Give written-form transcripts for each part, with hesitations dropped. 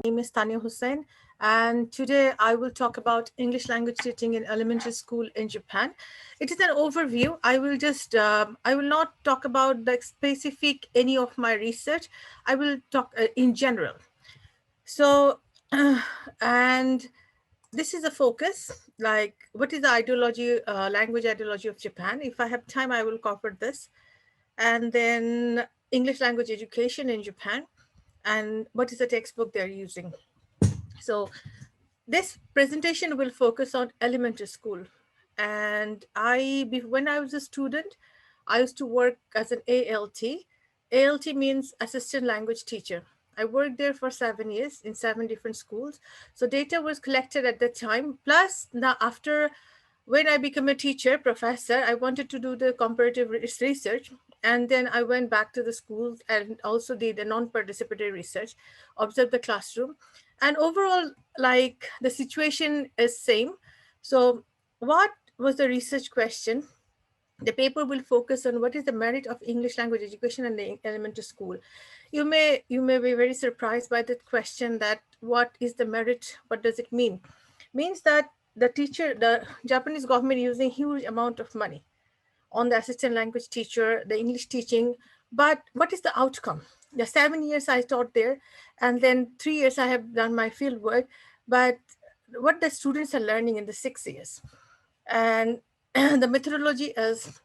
name is Tanya Hussain, and today I will talk about English language teaching in elementary school in Japan. It is an overview. I will not talk about the specific any of my research. I will talk in general. So, and this is a focus, like what is the ideology, language ideology of Japan. If I have time, I will cover this. And then English language education in Japan, and what is the textbook they're using. So this presentation will focus on elementary school. And when I was a student, I used to work as an ALT. ALT means assistant language teacher. I worked there for 7 years in 7 different schools. So data was collected at that time. Plus, now after when I became a teacher, professor, I wanted to do the comparative research. And then I went back to the schools and also did a non-participatory research, observed the classroom. And overall, like the situation is same. So what was the research question? The paper will focus on what is the merit of English language education in the elementary school. You may be very surprised by that question, that what is the merit, what does it mean? Means that the Japanese government using huge amount of money on the assistant language teacher, the English teaching. But what is the outcome? The 7 years I taught there, and then 3 years I have done my field work. But what the students are learning in the 6 years, and the methodology is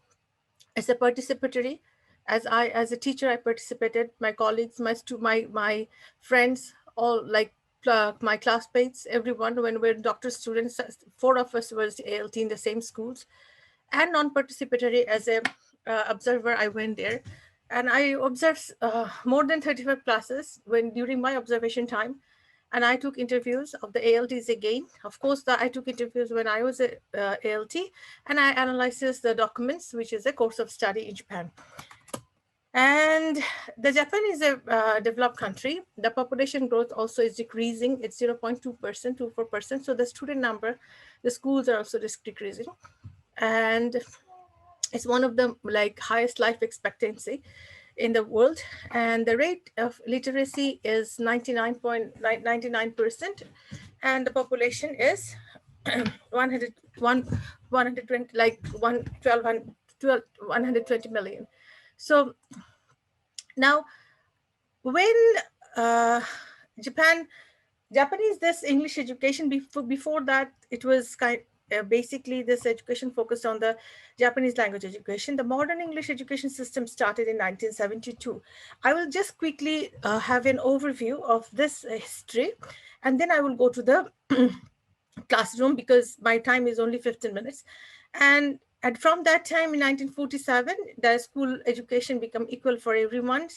a participatory. As a teacher, I participated. My colleagues, my friends, all like my classmates, everyone. When we're doctor students, four of us was ALT in the same schools, and non-participatory as a observer. I went there, and I observed more than 35 classes when during my observation time. And I took interviews of the ALTs again. Of course, I took interviews when I was a ALT, and I analyzes the documents, which is a course of study in Japan. And the Japan is a developed country. The population growth also is decreasing. It's 0.2%, 24%. So the student number, the schools are also decreasing. And it's one of the like highest life expectancy in the world, and the rate of literacy is 99.99%, and the population is 100 120, like 120 million. So now when uh, Japan Japanese, this English education, before that, it was basically this education focused on the Japanese language education. The modern English education system started in 1972. I will just quickly have an overview of this history, and then I will go to the classroom because my time is only 15 minutes. And from that time in 1947, the school education become equal for everyone.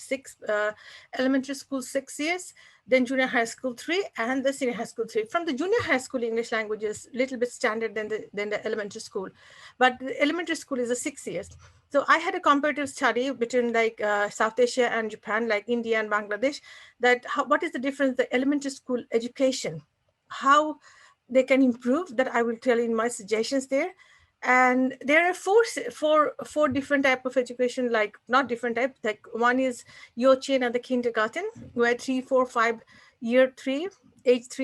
Elementary school 6 years, then junior high school 3, and the senior high school 3. From the junior high school, English language is a little bit standard than the elementary school, but the elementary school is a 6 years. So I had a comparative study between like South Asia and Japan, like India and Bangladesh, that what is the difference, the elementary school education, how they can improve, that I will tell in my suggestions there. And there are four different type of education, like not different type, like one is yochen and the kindergarten, where age 3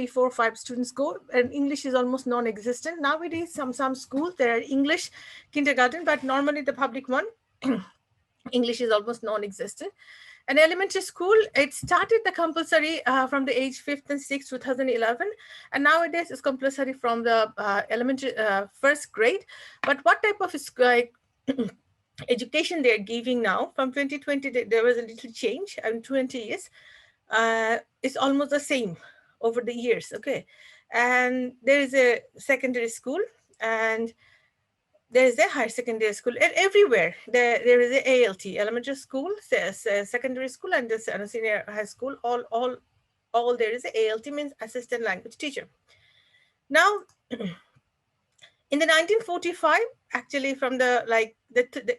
4 5 students go, and English is almost non-existent nowadays. Some schools there are English kindergarten, but normally the public one English is almost non-existent. And elementary school, it started the compulsory from the age 5th and 6th, 2011. And nowadays it's compulsory from the elementary first grade. But what type of education they're giving now, from 2020, there was a little change, and 20 years, it's almost the same over the years, okay? And there is a secondary school, and there is a higher secondary school, and everywhere there is a ALT, elementary school, secondary school, and this and senior high school. All there is a ALT, means assistant language teacher. Now, in the 1945, actually, from the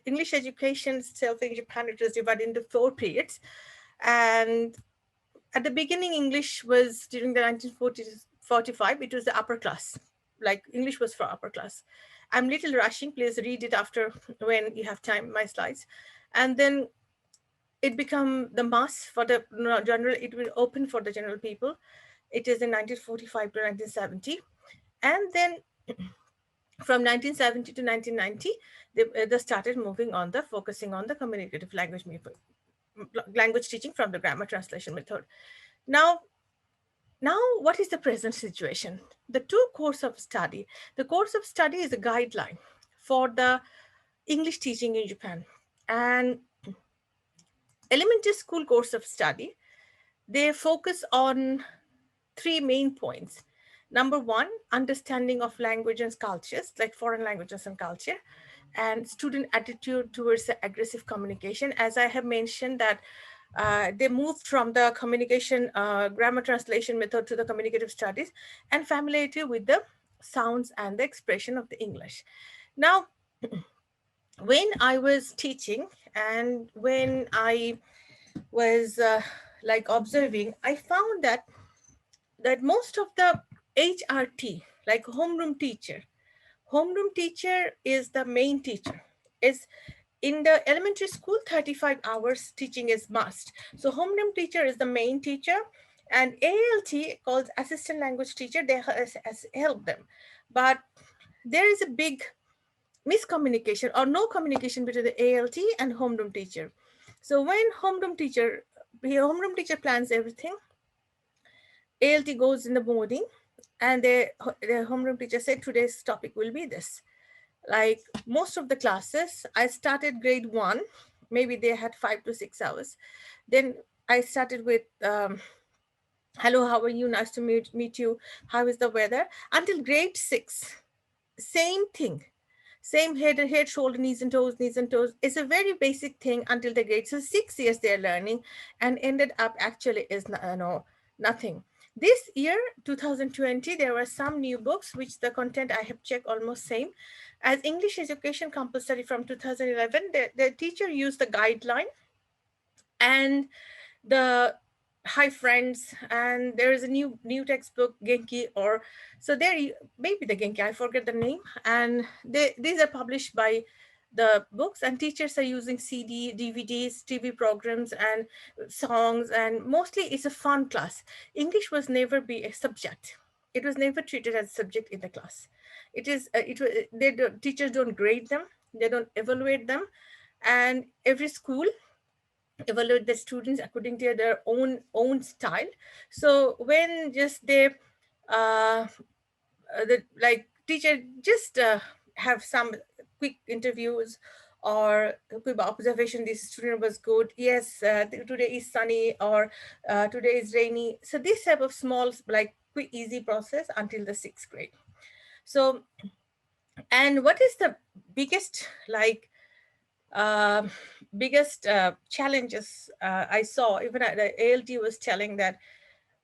English education itself in Japan, it was divided into 4 periods, and at the beginning, English was during the 1940s, 45. It was the upper class, like English was for upper class. I'm little rushing. Please read it after when you have time, my slides. And then it become the mass for the general. It will open for the general people. It is in 1945 to 1970. And then from 1970 to 1990, they started moving on the focusing on the communicative language teaching from the grammar translation method. Now, now what is the present situation? The two course of study. The course of study is a guideline for the English teaching in Japan. And elementary school course of study, they focus on three main points. Number one, understanding of language and cultures, like foreign languages and culture, and student attitude towards the aggressive communication. As I have mentioned that they moved from the communication grammar translation method to the communicative studies, and familiarity with the sounds and the expression of the English. Now, when I was teaching and when I was like observing, I found that most of the HRT, like homeroom teacher is the main teacher. Is in the elementary school, 35 hours teaching is must. So homeroom teacher is the main teacher, and ALT called assistant language teacher, they has helped them. But there is a big miscommunication or no communication between the ALT and homeroom teacher. So when homeroom teacher plans everything, ALT goes in the morning, and the homeroom teacher said today's topic will be this. Like most of the classes, I started grade one, maybe they had 5 to 6 hours. Then I started with hello, how are you? Nice to meet you. How is the weather? Until grade six, same thing. Same head, shoulder, knees and toes, knees and toes. It's a very basic thing until the grade. So 6 years they're learning, and ended up actually is no nothing. This year, 2020, there were some new books which the content I have checked almost same. As English education compulsory from 2011, the teacher used the guideline and the hi friends, and there is a new textbook Genki, or so there maybe the Genki, I forget the name, and these are published by the books, and teachers are using CD, DVDs, TV programs and songs, and mostly it's a fun class. English was never be a subject. It was never treated as a subject in the class. It is teachers don't grade them, they don't evaluate them, and every school evaluate the students according to their own style. So when just they the like teacher just have some quick interviews or quick observation, this student was good, yes, today is sunny, or today is rainy. So this type of small, like quick easy process until the sixth grade. So, and what is the biggest um challenges I saw, even at the ALT was telling that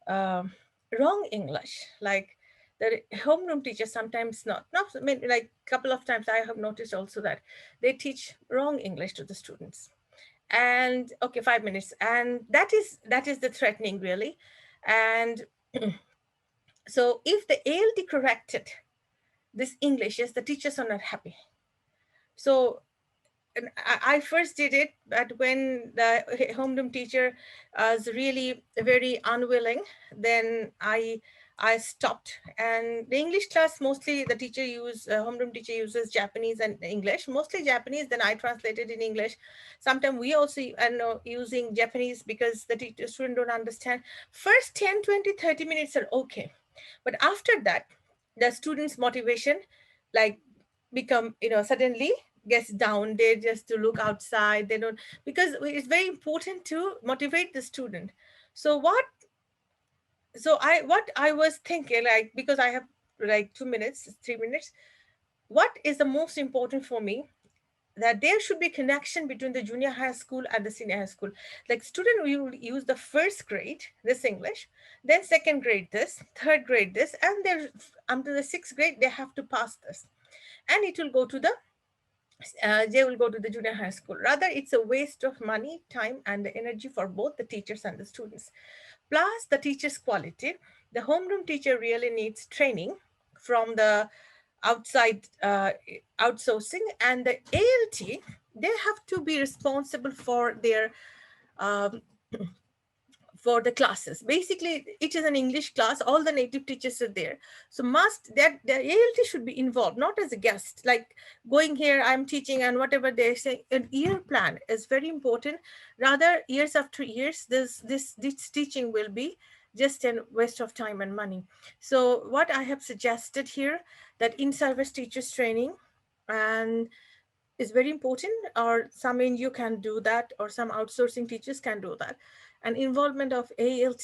um, wrong English, like the homeroom teacher sometimes not I mean, like couple of times I have noticed also that they teach wrong English to the students. And okay, 5 minutes, and that is the threatening really. And so if the ALT corrected this English, yes, the teachers are not happy. So and I first did it, but when the homeroom teacher was really very unwilling, then I stopped. And the English class, mostly the homeroom teacher uses Japanese and English, mostly Japanese. Then I translated in English. Sometimes we also using Japanese because the teacher student don't understand. First 10, 20, 30 minutes are okay, but after that, the students' motivation, like become suddenly gets down. They just to look outside, they don't, because it's very important to motivate the student. So what I was thinking, like, because I have like 2 minutes, 3 minutes, what is the most important for me, that there should be connection between the junior high school and the senior high school. Like student will use the first grade this English, then second grade this, third grade this, and then until the sixth grade they have to pass this, and it will go to the they will go to the junior high school. Rather, it's a waste of money, time, and the energy for both the teachers and the students. Plus, the teacher's quality. The homeroom teacher really needs training from the outside outsourcing, and the ALT, they have to be responsible for their um, for the classes. Basically, it is an English class. All the native teachers are there. So must that the ALT should be involved, not as a guest, like going here, I'm teaching and whatever they say. An year plan is very important. Rather, years after years, this teaching will be just a waste of time and money. So what I have suggested here, that in-service teachers training and is very important, or some NGO can do that, or some outsourcing teachers can do that. And involvement of ALT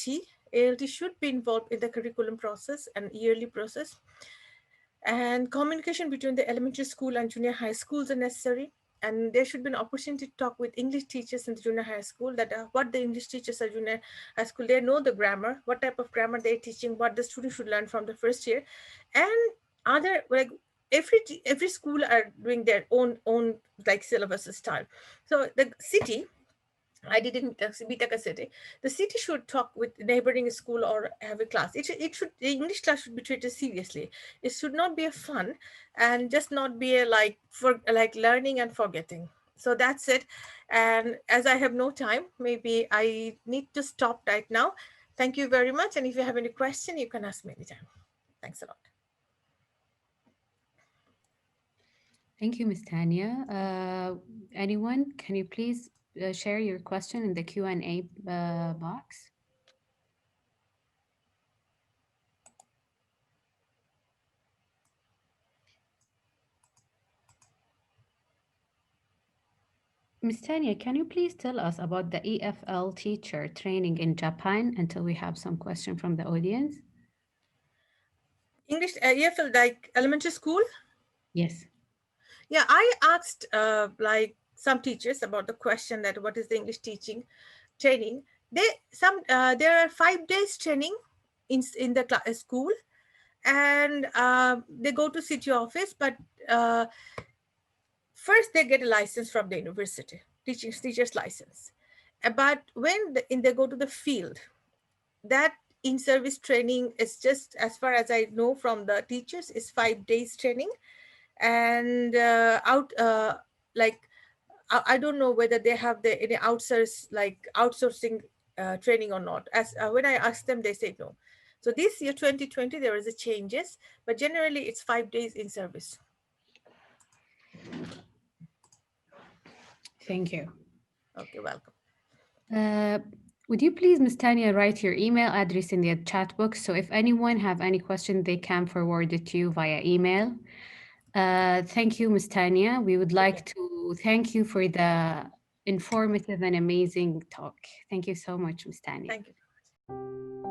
should be involved in the curriculum process and yearly process. And communication between the elementary school and junior high schools are necessary. And there should be an opportunity to talk with English teachers in the junior high school, that what the English teachers at junior high school, they know the grammar, what type of grammar they're teaching, what the student should learn from the first year. And other, like, every school are doing their own like syllabus style. So the city, I did in Bitaka City. The city should talk with neighboring school or have a class. It should, the English class should be treated seriously. It should not be a fun and just not be a like for like learning and forgetting. So that's it. And as I have no time, maybe I need to stop right now. Thank you very much. And if you have any question, you can ask me anytime. Thanks a lot. Thank you, Ms. Tanya. Anyone, can you please share your question in the Q&A box? Ms. Tanya, can you please tell us about the EFL teacher training in Japan until we have some question from the audience? English, EFL, like elementary school? Yes. Yeah, I asked like some teachers about the question that what is the English teaching training. There are 5 days training in the school, and they go to city office, but uh, first they get a license from the university, teacher's license. But when they go to the field, that in-service training is just, as far as I know from the teachers, is 5 days training. And out like I don't know whether they have the any outsourcing training or not. As when I asked them, they say no. So this year 2020 there is a changes, but generally it's 5 days in service. Thank you. Okay, welcome. Uh, would you please, Ms. Tanya, write your email address in the chat box, so if anyone have any question, they can forward it to you via email. Thank you, Ms. Tanya. We would like to thank you for the informative and amazing talk. Thank you so much, Ms. Tanya. Thank you.